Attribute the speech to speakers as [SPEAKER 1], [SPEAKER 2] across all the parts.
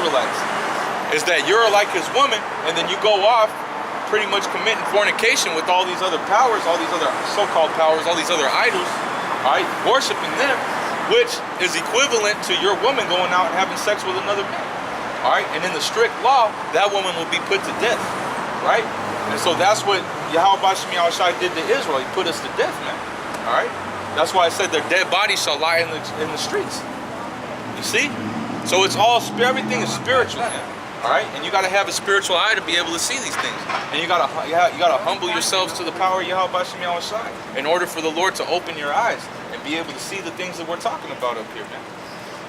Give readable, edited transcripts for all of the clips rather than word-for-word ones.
[SPEAKER 1] Israelites, is that you're like his woman, and then you go off pretty much committing fornication with all these other powers, all these other so-called powers, all these other idols, all right, worshiping them, which is equivalent to your woman going out and having sex with another man, all right? And in the strict law, that woman will be put to death, right? And so that's what Yahweh Bashem Yahushai did to Israel. He put us to death, man, all right? That's why I said their dead bodies shall lie in the streets. You see? So it's all, everything is spiritual, man. All right, and you got to have a spiritual eye to be able to see these things, and you got to humble yourselves to the power of Yahweh Bashem Yahushai in order for the Lord to open your eyes and be able to see the things that we're talking about up here, man.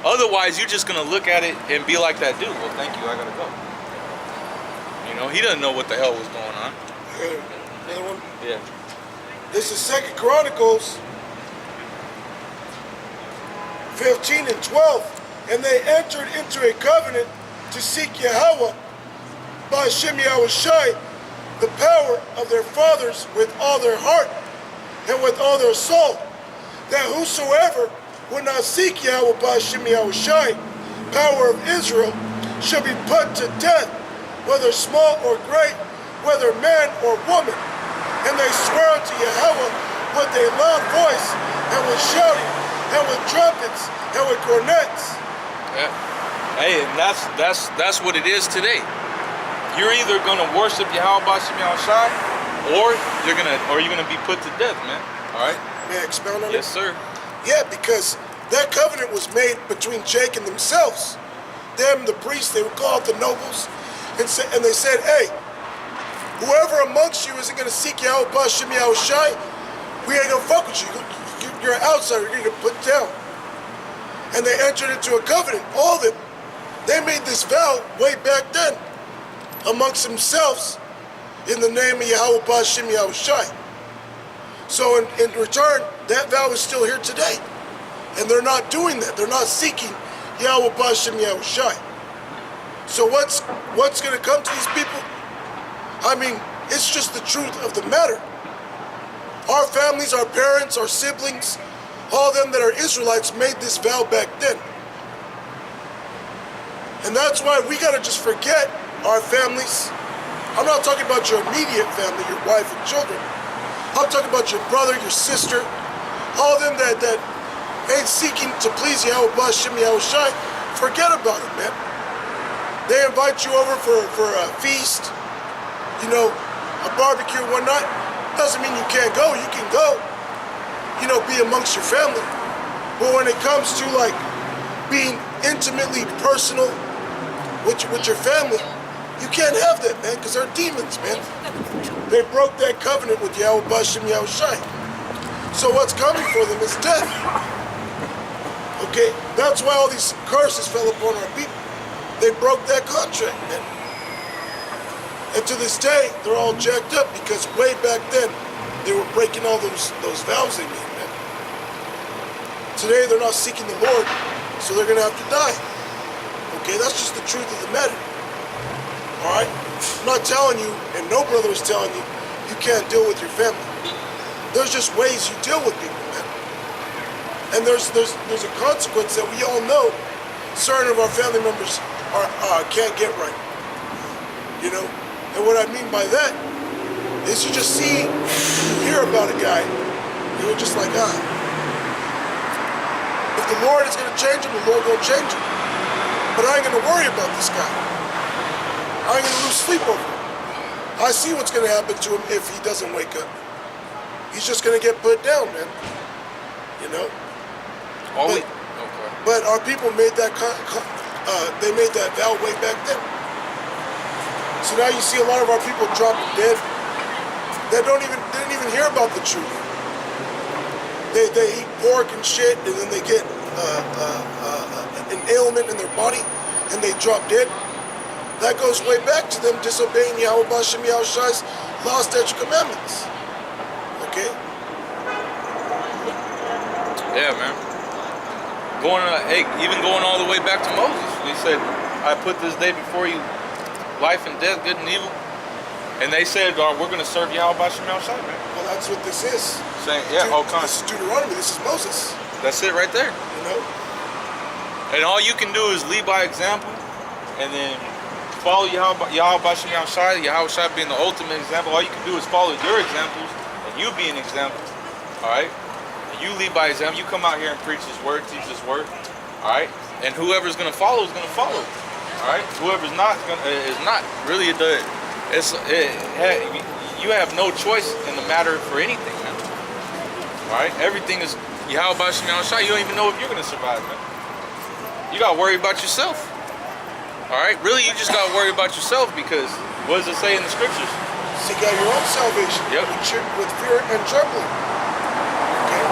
[SPEAKER 1] Otherwise, you're just gonna look at it and be like that dude. Well, thank you, I gotta go. You know, he doesn't know what the hell was going on.
[SPEAKER 2] Another one?
[SPEAKER 1] Yeah.
[SPEAKER 2] This is 2 Chronicles 15 and 12, and they entered into a covenant to seek Yahweh by Hashem Yahushai, the power of their fathers with all their heart and with all their soul, that whosoever would not seek Yahweh by Hashem Yahushai, power of Israel, shall be put to death, whether small or great, whether man or woman. And they swear unto Yahweh with a loud voice, and with shouting, and with trumpets, and with cornets.
[SPEAKER 1] Yeah. Hey, and that's what it is today. You're either gonna worship Yahweh Bashem Yahushai, or you're gonna be put to death, man. All right.
[SPEAKER 2] May I expound on it?
[SPEAKER 1] Yes, sir.
[SPEAKER 2] Yeah, because that covenant was made between Jake and themselves. Them, the priests, they would call out the nobles, and they said, hey, whoever amongst you isn't gonna seek Yahweh Bashem Yahushai, we ain't gonna fuck with you. You're an outsider. You're gonna get put down. And they entered into a covenant. All of them. They made this vow way back then amongst themselves in the name of Yahweh Bashem Yahushai. So in return, that vow is still here today. And they're not doing that. They're not seeking Yahweh Bashem Yahushai. So what's going to come to these people? I mean, it's just the truth of the matter. Our families, our parents, our siblings, all of them that are Israelites made this vow back then. And that's why we got to just forget our families. I'm not talking about your immediate family, your wife and children. I'm talking about your brother, your sister, all of them that ain't seeking to please Yahweh Bashem Yahushai. Forget about it, man. They invite you over for a feast, you know, a barbecue one night. Doesn't mean you can't go. You can go, you know, be amongst your family. But when it comes to like being intimately personal with your family, you can't have that, man, because they're demons, man. They broke that covenant with Yahweh Bashem Yahushai. So what's coming for them is death. Okay, that's why all these curses fell upon our people. They broke that contract, man. And to this day, they're all jacked up because way back then, they were breaking all those vows they made, man. Today, they're not seeking the Lord, so they're going to have to die. Okay, that's just the truth of the matter. All right? I'm not telling you, and no brother is telling you, you can't deal with your family. There's just ways you deal with people, man. And there's a consequence that we all know certain of our family members can't get right. You know? And what I mean by that is you just see, you hear about a guy, and you're just like, if the Lord is going to change him, the Lord will change him. But I ain't going to worry about this guy. I ain't going to lose sleep over him. I see what's going to happen to him if he doesn't wake up. He's just going to get put down, man. You know? But our people made that they made that vow way back then. So now you see a lot of our people dropping dead that didn't even hear about the truth. They eat pork and shit, and then they get an ailment in their body, and they drop dead. That goes way back to them disobeying Yahweh Bashem Yahushai's law, statutes, commandments. Okay?
[SPEAKER 1] Yeah, man. Even going all the way back to Moses. He said, I put this day before you, life and death, good and evil. And they said, we're going to serve Yahweh Bashem Yahushai, man.
[SPEAKER 2] Well, that's what this is.
[SPEAKER 1] Saying, yeah, all kinds.
[SPEAKER 2] This is Deuteronomy. This is Moses.
[SPEAKER 1] That's it right there.
[SPEAKER 2] You know?
[SPEAKER 1] And all you can do is lead by example and then follow Yahweh Shai being the ultimate example. All you can do is follow your examples, and you be an example. All right, and you lead by example. You come out here and preach His word, teach His word. All right, and whoever's gonna follow is gonna follow. All right, whoever's not is not really you have no choice in the matter for anything, man. All right, everything is Yahweh Shai. You don't even know if you're gonna survive, man. You gotta worry about yourself. All right, really, you just gotta worry about yourself, because what does it say in the scriptures?
[SPEAKER 2] Seek out your own salvation.
[SPEAKER 1] Yep.
[SPEAKER 2] With fear and trembling. Okay.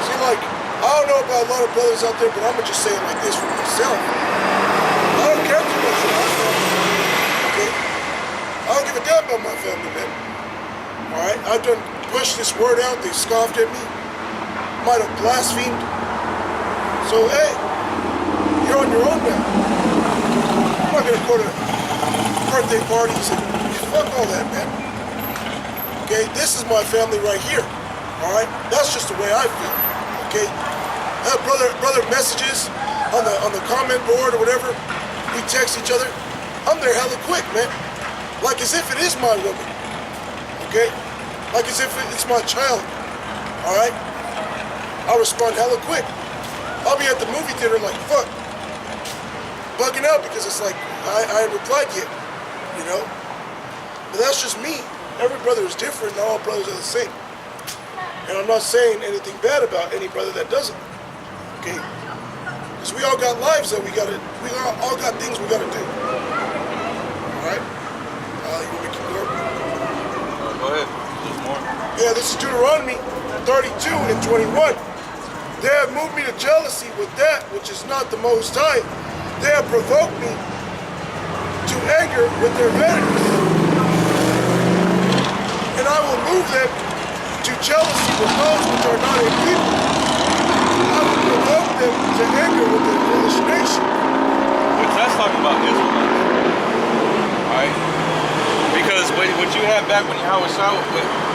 [SPEAKER 2] See, like, I don't know about a lot of brothers out there, but I'm gonna just say it like this for myself. I don't care too much for my family. Okay. I don't give a damn about my family, man. All right. I've done pushed this word out. They scoffed at me. Might have blasphemed. So, hey, you're on your own now. I'm not going to go to birthday parties and fuck all that, man. Okay, this is my family right here. All right, that's just the way I feel. Okay, I have brother messages on the comment board or whatever. We text each other. I'm there hella quick, man. Like as if it is my woman. Okay, like as if it's my child. All right, I respond hella quick. I'll be at the movie theater like, fuck, bugging out because it's like, I ain't replied yet, you know? But that's just me. Every brother is different, and all brothers are the same. And I'm not saying anything bad about any brother that doesn't, okay? Because we all got lives that we all got things we gotta do. All right? You want me to keep going?
[SPEAKER 1] Go ahead, there's more.
[SPEAKER 2] Yeah, this is Deuteronomy 32 and 21. They have moved me to jealousy with that which is not the Most High. They have provoked me to anger with their vanities. And I will move them to jealousy with those which are not a people. I will provoke them to anger with their foolish nation.
[SPEAKER 1] Which that's talking about Israelites. Alright? Because what you had back when Yahweh Shai,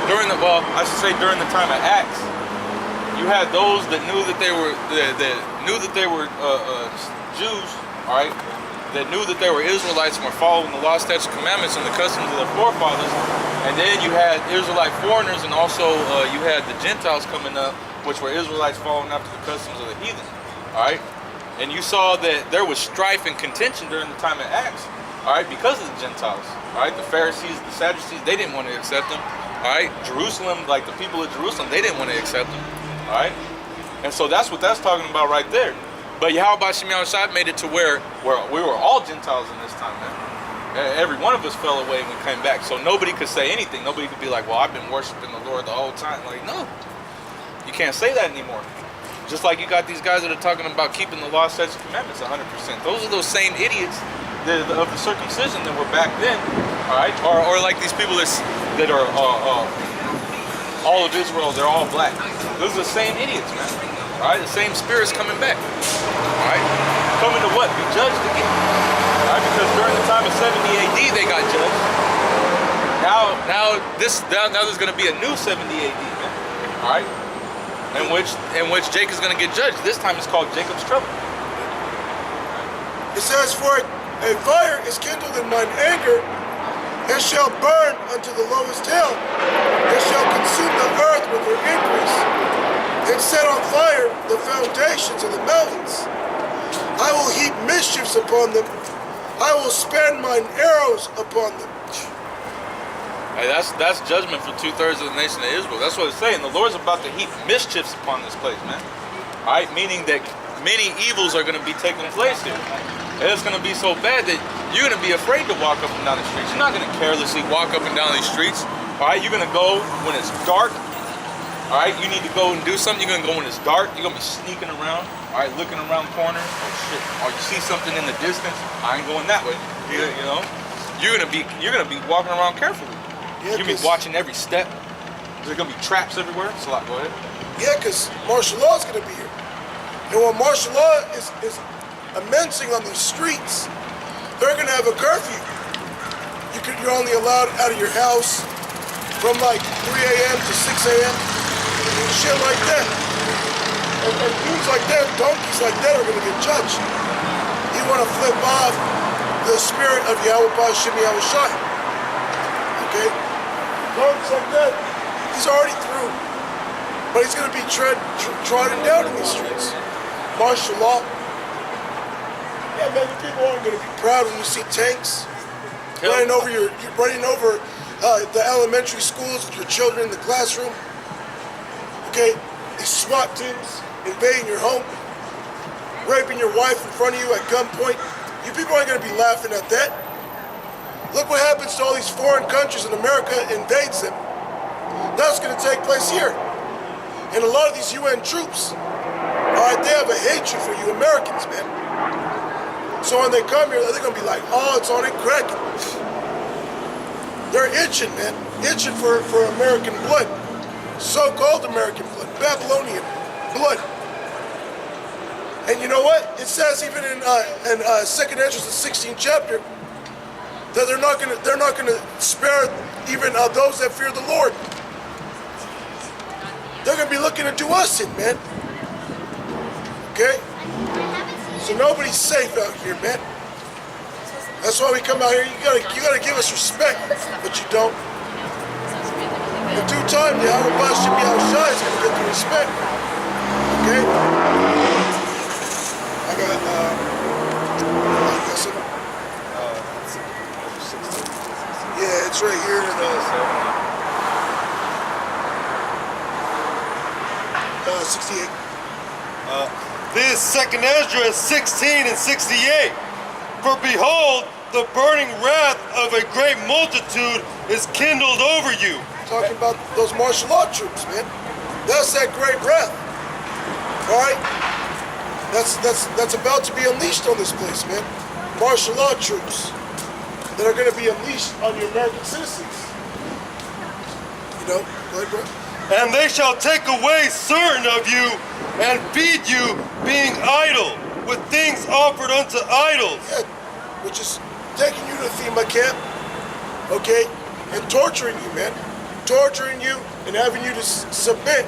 [SPEAKER 1] during the time of Acts, you had those that knew that they were Jews, all right, that knew that they were Israelites and were following the law, statutes, commandments, and the customs of their forefathers. And then you had Israelite foreigners, and also you had the Gentiles coming up, which were Israelites following after the customs of the heathen, all right. And you saw that there was strife and contention during the time of Acts, all right, because of the Gentiles, all right. The Pharisees, the Sadducees, they didn't want to accept them, all right. Jerusalem, like the people of Jerusalem, they didn't want to accept them. All right, and so that's what that's talking about right there. But Yahweh Shai made it to where we were all Gentiles in this time, man. Every one of us fell away and we came back. So nobody could say anything. Nobody could be like, well, I've been worshiping the Lord the whole time. Like, no, you can't say that anymore. Just like you got these guys that are talking about keeping the law, statutes, and commandments 100%. Those are those same idiots of the circumcision that were back then, all right? Or like these people that are all of Israel, they're all black. Those are the same idiots, man. All right, the same spirits coming back. All right, coming to what? Be judged again. All right, because during the time of 70 AD, they got judged. Now there's going to be a new 70 AD, man. All right, in which Jacob's going to get judged. This time it's called Jacob's trouble.
[SPEAKER 2] It says, for a fire is kindled in mine anger, and shall burn unto the lowest hell, and shall consume the earth with her increase, and set on fire the foundations of the mountains. I will heap mischiefs upon them. I will spend mine arrows upon them.
[SPEAKER 1] Hey, that's judgment for 2/3 of the nation of Israel. That's what it's saying. The Lord's about to heap mischiefs upon this place, man. All right, meaning that many evils are going to be taking place here. And it's going to be so bad that you're going to be afraid to walk up and down the streets. You're not going to carelessly walk up and down these streets. All right, you're going to go when it's dark. All right, you need to go and do something. You're going to go when it's dark. You're going to be sneaking around. All right, looking around corners. Oh shit! Or you see something in the distance. I ain't going that way. You know, you're going to be walking around carefully. Yeah, you're going to be watching every step. There's going to be traps everywhere. So like, go ahead.
[SPEAKER 2] Yeah, because martial law is going to be here. And when martial law is immencing on these streets, they're going to have a curfew. You're only allowed out of your house from like 3 a.m. to 6 a.m. Shit like that. And dudes like that, donkeys like that are going to get judged. You want to flip off the spirit of Yahweh Shem Yahushai. Okay? Guns like that, he's already through. But he's going to be trodden down in these streets. Martial law. Yeah, man, the people aren't going to be proud when you see tanks running over the elementary schools with your children in the classroom. Okay? These SWAT teams invading your home, raping your wife in front of you at gunpoint. You people aren't going to be laughing at that. Look what happens to all these foreign countries and America invades them. That's going to take place here. And a lot of these UN troops, all right, they have a hatred for you Americans, man. So when they come here, they're going to be like, oh, it's on it cracking. They're itching, man. Itching for American blood. So-called American blood. Babylonian blood. And you know what? It says even in 2nd Ezra, the 16th chapter, that they're not gonna spare even those that fear the Lord. They're gonna be looking to do us in, man. Okay? So nobody's safe out here, man. That's why we come out here. You gotta give us respect, but you don't. In due time, the Yahweh Shem Yahushai is gonna get the respect. Okay? I got some. Yeah, it's right here. 68.
[SPEAKER 3] This 2nd Ezra 16 and 68. For behold, the burning wrath of a great multitude is kindled over you.
[SPEAKER 2] Talking about those martial law troops, man. That's that great wrath. All right? That's about to be unleashed on this place, man. Martial law troops that are going to be unleashed on the American citizens. You know, go ahead, bro.
[SPEAKER 3] And they shall take away certain of you and feed you, being idle, with things offered unto idols.
[SPEAKER 2] Yeah, which is taking you to the FEMA camp, okay, and torturing you, man. Torturing you and having you to submit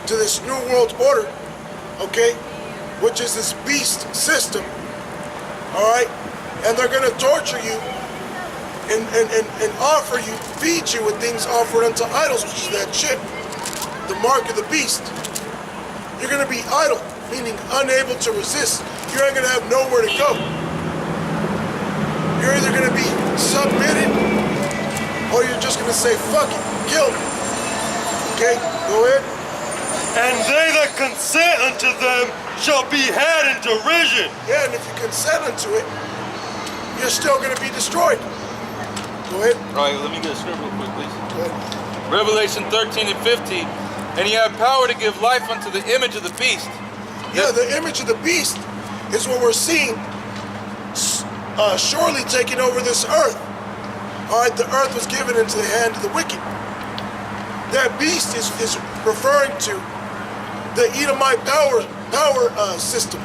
[SPEAKER 2] to this new world order, okay, which is this beast system, all right? And they're going to torture you and offer you, feed you with things offered unto idols, which is that chip, the mark of the beast. You're going to be idle, meaning unable to resist. You ain't going to have nowhere to go. You're either going to be submitted or you're just going to say, fuck it, kill me. Okay, go ahead.
[SPEAKER 3] And they that consent unto them shall be had in derision.
[SPEAKER 2] Yeah, and if you consent unto it, you're still going to be destroyed. Go ahead.
[SPEAKER 1] All right, let me get a script real quick, please.
[SPEAKER 2] Go ahead.
[SPEAKER 1] Revelation 13 and 15. And he had power to give life unto the image of the beast.
[SPEAKER 2] Yeah, the image of the beast is what we're seeing surely taking over this earth. All right, the earth was given into the hand of the wicked. That beast is referring to the Edomite power system.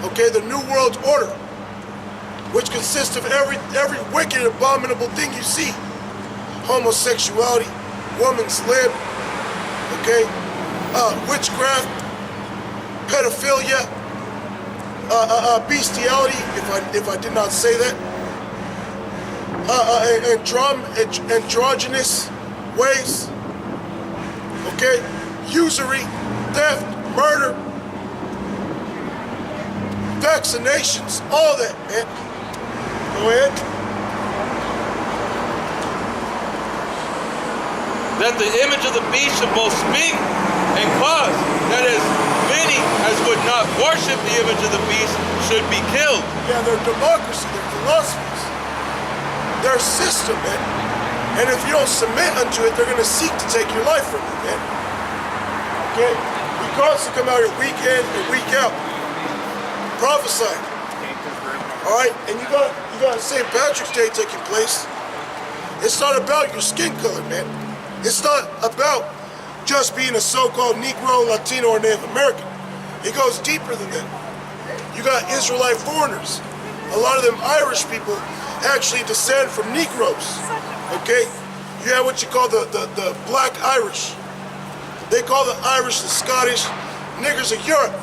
[SPEAKER 2] Okay, the New World Order, which consists of every wicked, abominable thing you see. Homosexuality, woman's lib, okay, witchcraft, pedophilia, bestiality, if I did not say that, androgynous ways, okay, usury, theft, murder, vaccinations, all that, man. Go ahead.
[SPEAKER 1] That the image of the beast should both speak and cause, that is, many as would not worship the image of the beast should be killed.
[SPEAKER 2] Yeah, their democracy, their philosophies, their system, man. And if you don't submit unto it, they're going to seek to take your life from you, man. Okay? We constantly come out here week in and week out, prophesying. All right? And you got St. Patrick's Day taking place. It's not about your skin color, man. It's not about just being a so-called Negro, Latino, or Native American. It goes deeper than that. You got Israelite foreigners. A lot of them Irish people actually descend from Negroes. Okay? You have what you call the Black Irish. They call the Irish the Scottish niggers of Europe.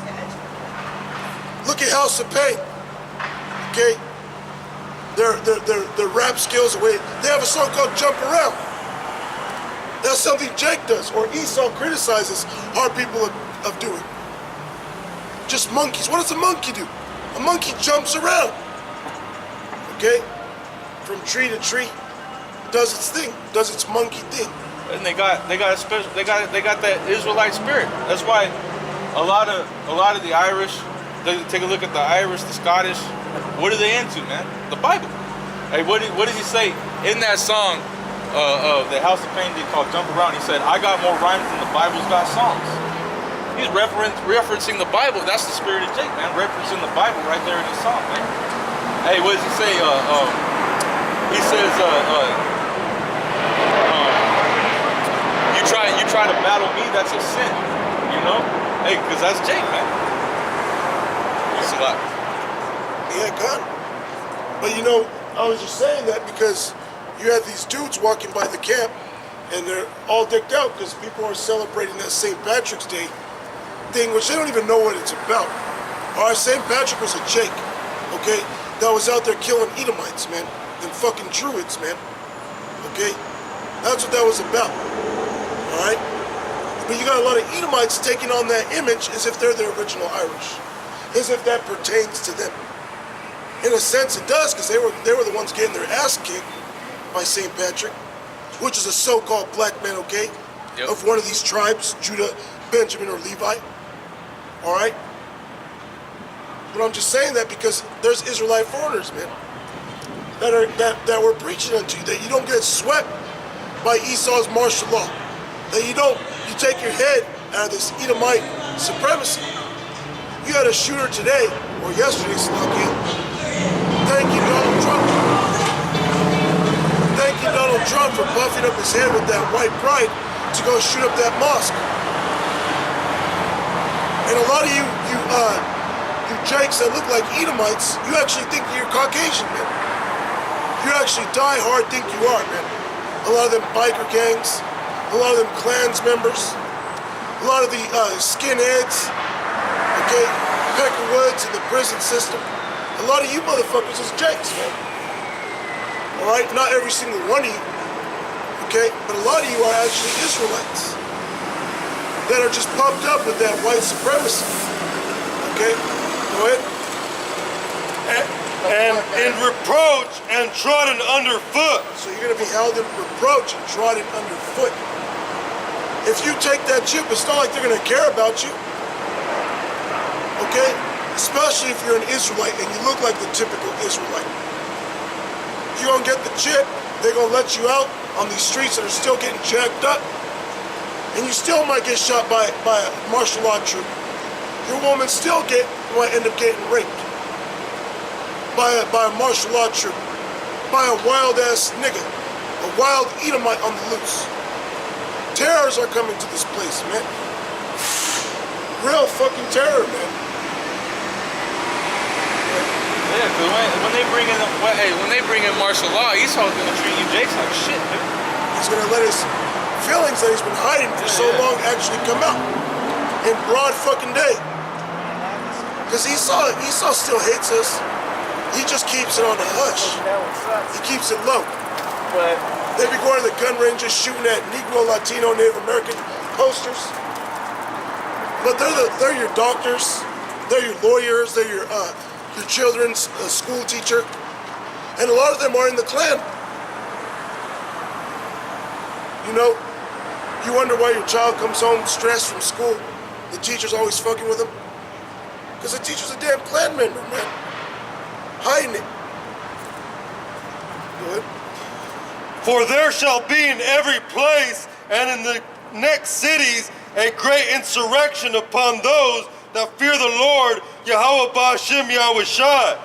[SPEAKER 2] Look at House of Pain. Okay? Their rap skills, the way they have a song called Jump Around. That's something Jake does, or Esau criticizes our people of doing. Just monkeys. What does a monkey do? A monkey jumps around. Okay? From tree to tree. Does its thing. Does its monkey thing.
[SPEAKER 1] And they got that Israelite spirit. That's why a lot of the Irish, they take a look at the Irish, the Scottish. What are they into, man? The Bible. Hey, what did he say in that song of the House of Pain they called Jump Around? He said, I got more rhymes than the Bible's got songs. He's referencing the Bible. That's the spirit of Jake, man. Referencing the Bible right there in his song, man. Hey, what does he say? He says, you try to battle me, that's a sin. You know? Hey, because that's Jake, man. It's a lot.
[SPEAKER 2] Yeah, God. But you know, I was just saying that because you had these dudes walking by the camp and they're all decked out because people are celebrating that St. Patrick's Day thing, which they don't even know what it's about. All right, St. Patrick was a Jake, okay, that was out there killing Edomites, man, and fucking Druids, man, okay? That's what that was about, all right? But you got a lot of Edomites taking on that image as if they're the original Irish, as if that pertains to them. In a sense, it does, because they were the ones getting their ass kicked by St. Patrick, which is a so-called black man, okay,
[SPEAKER 1] yep,
[SPEAKER 2] of one of these tribes, Judah, Benjamin, or Levi. All right? But I'm just saying that because there's Israelite foreigners, man, that we're preaching unto you, that you don't get swept by Esau's martial law, that you take your head out of this Edomite supremacy. You had a shooter today, or yesterday, Slocky. Thank you, Donald Trump. Thank you, Donald Trump, for buffing up his head with that white pride to go shoot up that mosque. And a lot of you Jakes that look like Edomites, you actually think you're Caucasian, man. You actually die hard think you are, man. A lot of them biker gangs, a lot of them Klans members, a lot of the skinheads, okay, Peckerwoods and the prison system. A lot of you motherfuckers is Jakes, man. All right, not every single one of you, okay, but a lot of you are actually Israelites that are just pumped up with that white supremacy. Okay, go ahead.
[SPEAKER 3] And in reproach and trodden underfoot.
[SPEAKER 2] So you're going to be held in reproach and trodden underfoot. If you take that chip, it's not like they're going to care about you. Okay? Especially if you're an Israelite and you look like the typical Israelite. If you don't get the chip, they're going to let you out on these streets that are still getting jacked up. And you still might get shot by a martial law troop. Your woman still might end up getting raped by a martial law troop, by a wild ass nigga, a wild Edomite on the loose. Terrors are coming to this place, man. Real fucking terror, man.
[SPEAKER 1] Yeah, because when they bring in martial law, Esau's gonna treat you Jakes like shit, dude.
[SPEAKER 2] He's gonna let his feelings that he's been hiding for so long actually come out in broad fucking day. Because Esau still hates us. He just keeps it on the hush. He keeps it low.
[SPEAKER 4] But
[SPEAKER 2] they be going to the gun ranges shooting at Negro, Latino, Native American posters. But they're your doctors, they're your lawyers, they're your children's school teacher, and a lot of them are in the Klan. You know, you wonder why your child comes home stressed from school. The teacher's always fucking with him. Because the teacher's a damn Klan member, man. Hiding it. Go ahead.
[SPEAKER 3] For there shall be in every place and in the next cities a great insurrection upon those that fear the Lord, Yahweh Ba'ashem Yahushai.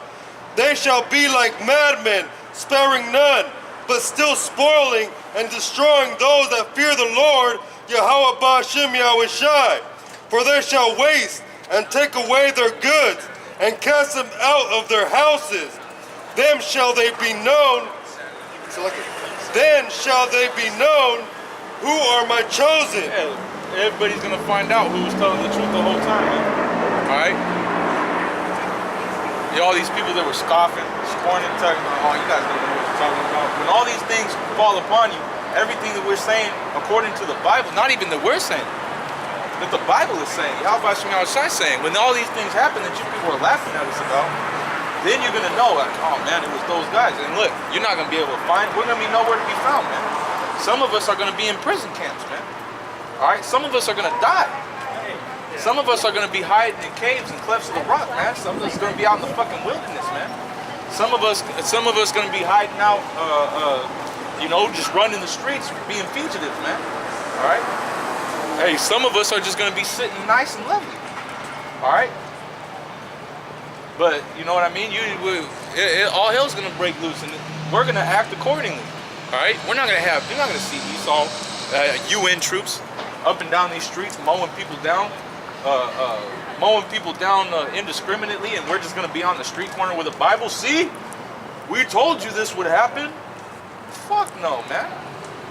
[SPEAKER 3] They shall be like madmen, sparing none, but still spoiling and destroying those that fear the Lord, Yahweh Ba'ashem Yahushai. For they shall waste and take away their goods, and cast them out of their houses. Then shall they be known, who are my chosen.
[SPEAKER 1] Yeah, everybody's gonna find out who was telling the truth the whole time, man. Alright? all these people that were scoffing, scorning, talking about, oh, you guys don't know what you're talking about. When all these things fall upon you, everything that we're saying according to the Bible, not even that we're saying, that the Bible is saying, Yahweh Shem Yahushua saying, when all these things happen that you people are laughing at us about, then you're gonna know, like, oh man, it was those guys. And look, you're not gonna be able to find, we're gonna be nowhere to be found, man. Some of us are gonna be in prison camps, man. All right, some of us are gonna die. Some of us are gonna be hiding in caves and clefts of the rock, man. Some of us are gonna be out in the fucking wilderness, man. Some of us gonna be hiding out, you know, just running the streets, being fugitives, man. All right. Hey, some of us are just gonna be sitting nice and lovely. All right. But you know what I mean? All hell's gonna break loose, and we're gonna act accordingly. All right. You're not gonna see Esau, UN troops up and down these streets mowing people down. Indiscriminately, and we're just gonna be on the street corner with a Bible. See, we told you this would happen. Fuck no, man.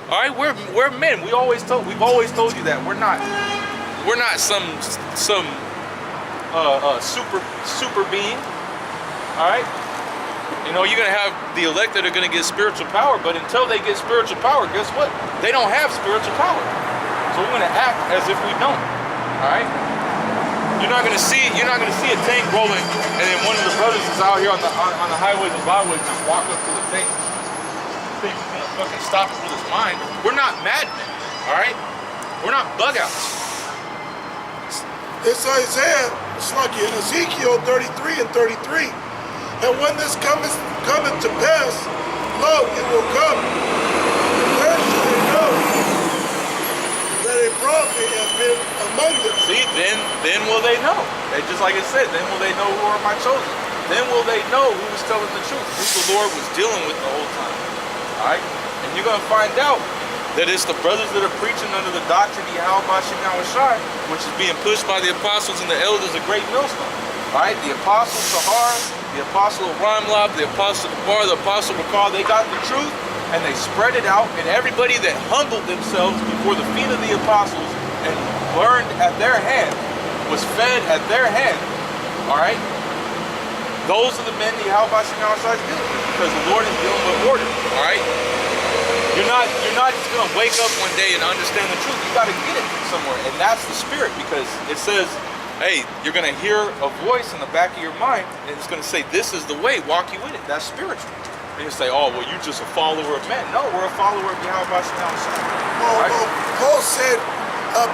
[SPEAKER 1] All right, we're men. We've always told you that we're not some super being. All right. You know, you're gonna have the elect that are gonna get spiritual power, but until they get spiritual power, guess what? They don't have spiritual power. So we're gonna act as if we don't. All right. You're not gonna see a tank rolling, and then one of the brothers is out here on the highways and byways just walk up to the tank. Think he's gonna fucking stop it with his mind. We're not madmen, all right? We're not bug outs.
[SPEAKER 2] It's Isaiah, it's like in Ezekiel 33 and 33. And when this cometh to pass, lo, it will come. Where shall they know that a prophet hath been among them?
[SPEAKER 1] See, then will they know. They, just like it said, then will they know who are my chosen. Then will they know who was telling the truth, who the Lord was dealing with the whole time. All right? And you're going to find out that it's the brothers that are preaching under the doctrine of Yahweh Shem Yahushua, which is being pushed by the apostles and the elders of Great Millstone. All right? The apostle Sahar, the apostle Ramlab, the apostle Bar, the apostle Bakar, they got the truth and they spread it out, and everybody that humbled themselves before the feet of the apostles and learned at their hand, was fed at their hand, all right? Those are the men that Yahweh Shem Yahushua is dealing with, because the Lord is dealing with order, all right? You're not just gonna wake up one day and understand the truth. You gotta get it from somewhere, and that's the spirit, because it says, hey, you're gonna hear a voice in the back of your mind, and it's gonna say, this is the way, walk you in it. That's spiritual. And you say, oh, well, you're just a follower of men. No, we're a follower of Yahweh Shem Yahushua.
[SPEAKER 2] Well, Paul said,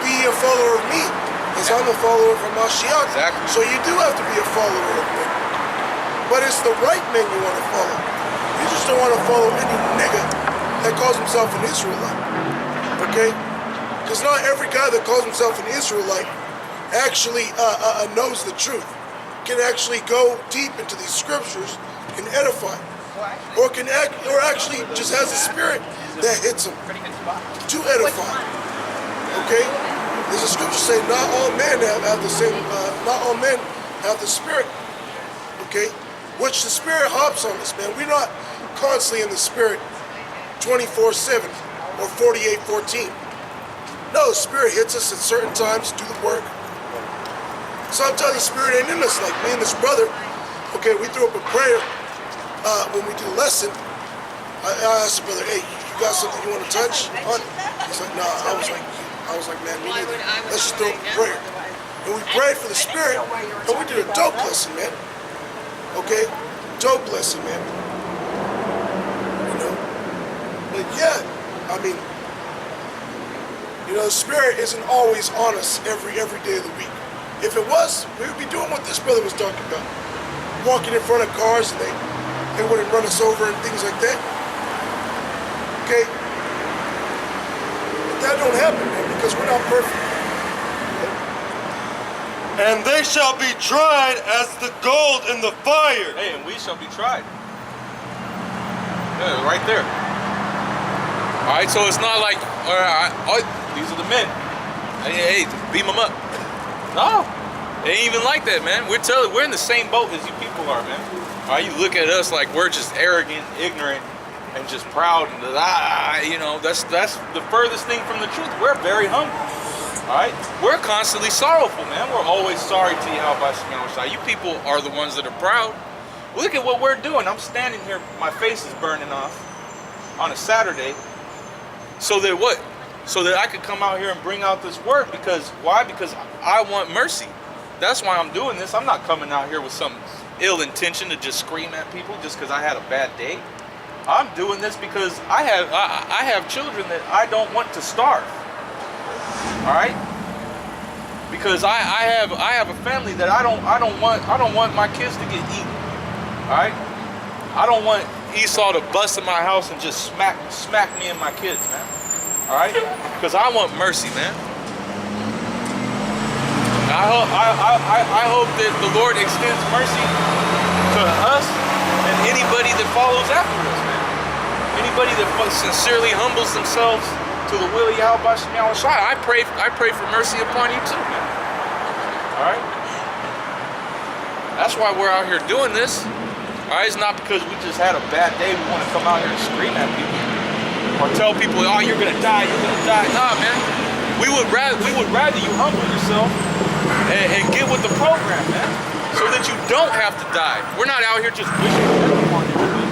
[SPEAKER 2] be a follower of me, as I'm a follower of Mashiach.
[SPEAKER 1] Exactly.
[SPEAKER 2] So you do have to be a follower of me. But it's the right men you want to follow. You just don't want to follow any nigga that calls himself an Israelite. Okay? Because not every guy that calls himself an Israelite actually knows the truth, can actually go deep into these scriptures, can edify, or actually just has a spirit that hits him to edify. Okay? There's a scripture saying not all men have the same, not all men have the spirit. Okay? Which the spirit hops on us, man. We're not constantly in the spirit 24/7 or 48/14. No, the spirit hits us at certain times to do the work. Sometimes the spirit ain't in us, like me and this brother. Okay, we threw up a prayer when we did a lesson. I asked the brother, hey, you got something you want to touch on? He's like, nah. I was like, man, me neither. Let's just throw up a prayer. And we prayed for the spirit, and we did a dope lesson, man. Okay? Dope lesson, man. You know? But yeah, I mean, you know, the spirit isn't always on us every day of the week. If it was, we would be doing what this brother was talking about. Walking in front of cars and they wouldn't run us over and things like that. Okay? But that don't happen, man, because we're not perfect.
[SPEAKER 3] And they shall be tried as the gold in the fire.
[SPEAKER 1] Hey, and we shall be tried. Yeah, right there. All right, so it's not like, these are the men. Hey, beam them up. No, it ain't even like that, man. We're in the same boat as you people are, man. All right, you look at us like we're just arrogant, ignorant, and just proud, and you know, that's the furthest thing from the truth. We're very humble. All right, we're constantly sorrowful, man. We're always sorry to Yahweh Shem Yahushua. You people are the ones that are proud. Look at what we're doing. I'm standing here, my face is burning off on a Saturday. So that what? So that I could come out here and bring out this word. Because why? Because I want mercy. That's why I'm doing this. I'm not coming out here with some ill intention to just scream at people just because I had a bad day. I'm doing this because I have children that I don't want to starve. All right? Because I have a family that I don't want my kids to get eaten. All right? I don't want Esau to bust in my house and just smack me and my kids, man. All right? Because I want mercy, man. I hope that the Lord extends mercy to us and anybody that follows after us, man. Anybody that sincerely humbles themselves to the will of Yahweh Shem Yahushua. I pray for mercy upon you too, man. All right? That's why we're out here doing this. All right? It's not because we just had a bad day. We want to come out here and scream at people or tell people, oh, you're gonna die, you're gonna die. Nah, man. We would rather you humble yourself and get with the program, man, so that you don't have to die. We're not out here just wishing death upon everybody.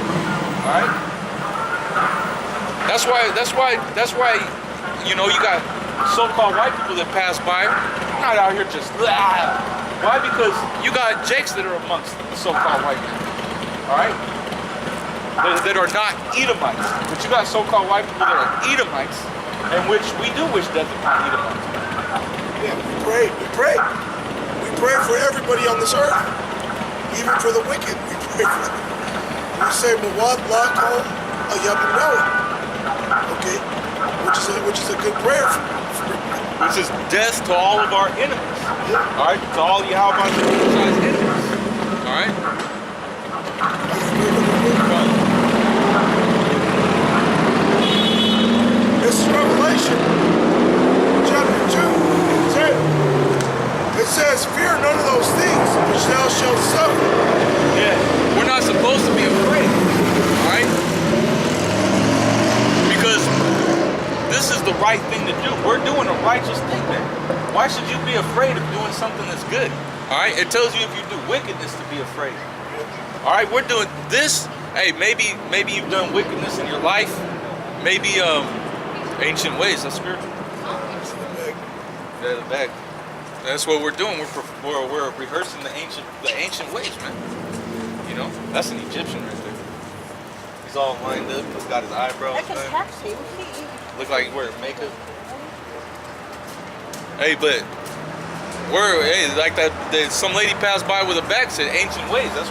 [SPEAKER 1] All right? That's why, you know, you got so-called white people that pass by. We're not out here just why? Because you got jakes that are amongst the so-called white men. All right? That are not Edomites. But you got so-called white people that are Edomites, in which we do wish death upon Edomites.
[SPEAKER 2] Yeah, we pray for everybody on this earth, even for the wicked. We pray for them. We say Mawad Lakom Ayabim Noah. Okay? Which is a good prayer for
[SPEAKER 1] which is death to all of our enemies. Yeah. All right? To all Yahweh Shem's enemies. All right?
[SPEAKER 2] This is Revelation chapter 2, 10. It says, fear none of those things which thou shalt suffer.
[SPEAKER 1] Yeah, we're not supposed to be afraid, all right? Because this is the right thing to do. We're doing a righteous thing, man. Why should you be afraid of doing something that's good? All right, it tells you if you do wickedness to be afraid. All right, we're doing this. Hey, maybe you've done wickedness in your life. Maybe ancient ways. That's spiritual. Yeah, the bag. That's what we're doing. We're rehearsing the ancient ways, man. You know, that's an Egyptian right there. He's all lined up. He's got his eyebrows done. Look like he wearing makeup. Hey, but like that. Some lady passed by with a bag said ancient ways. That's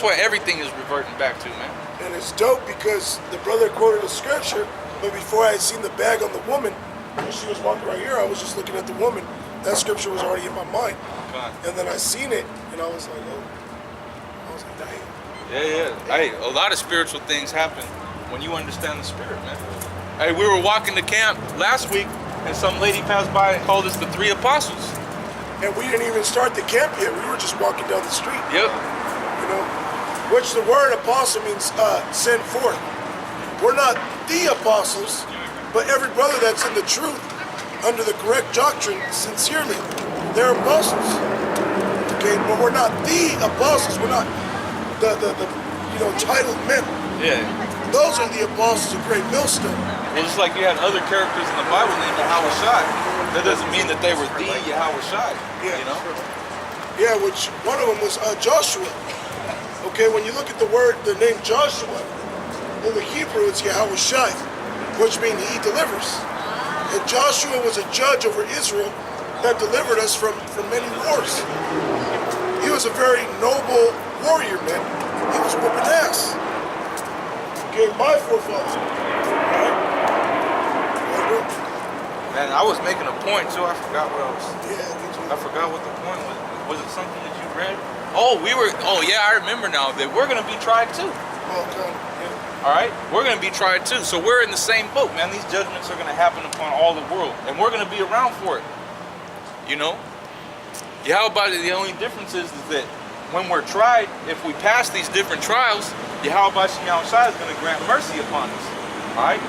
[SPEAKER 1] where everything is reverting back to, man.
[SPEAKER 2] And it's dope because the brother quoted a scripture, but before I had seen the bag on the woman, when she was walking right here, I was just looking at the woman. That scripture was already in my mind. And then I seen it, and I was like, oh. I was like, damn.
[SPEAKER 1] Yeah. Hey, a lot of spiritual things happen when you understand the spirit, man. Hey, we were walking to camp last week, and some lady passed by and called us the 3 apostles.
[SPEAKER 2] And we didn't even start the camp yet. We were just walking down the street.
[SPEAKER 1] Yep.
[SPEAKER 2] You know, which the word apostle means send forth. We're not the apostles, but every brother that's in the truth, under the correct doctrine, sincerely, they're apostles. Okay, but we're not the apostles. We're not the titled men.
[SPEAKER 1] Yeah.
[SPEAKER 2] Those are the apostles of Great Millstone.
[SPEAKER 1] Well, just like you had other characters in the Bible named Yahushua, that doesn't mean that they were the Yahushua.
[SPEAKER 2] Yeah.
[SPEAKER 1] You know?
[SPEAKER 2] Yeah, which one of them was Joshua. Okay, when you look at the name Joshua, in the Hebrew it's Yahushua, which means he delivers. And Joshua was a judge over Israel that delivered us from many wars. He was a very noble warrior, man. He was whooping ass. Okay, my forefathers. Alright?
[SPEAKER 1] Man, I was making a point too. I forgot what I was.
[SPEAKER 2] Yeah,
[SPEAKER 1] I forgot what the point was. Was it something that you read? Oh, yeah, I remember now that we're gonna be tried too.
[SPEAKER 2] Okay. Yeah.
[SPEAKER 1] All right, we're gonna be tried too. So we're in the same boat, man. These judgments are gonna happen upon all the world, and we're gonna be around for it. You know? Yeah, how about it? The only difference is that when we're tried, if we pass these different trials, Yahweh Shem Yahushua is going to grant mercy upon us. All right?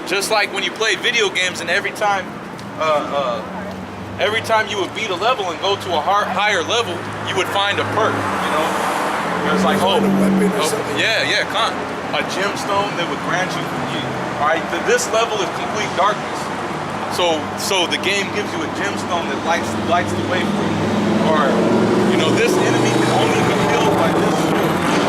[SPEAKER 1] Just like when you play video games and every time every time you would beat a level and go to a higher level, you would find a perk, you know? It was like, oh,
[SPEAKER 2] Find a weapon or something?
[SPEAKER 1] yeah, a gemstone that would grant you, all right, this level is complete darkness. So the game gives you a gemstone that lights the way for you. Or, you know, this enemy can only be killed by this sword.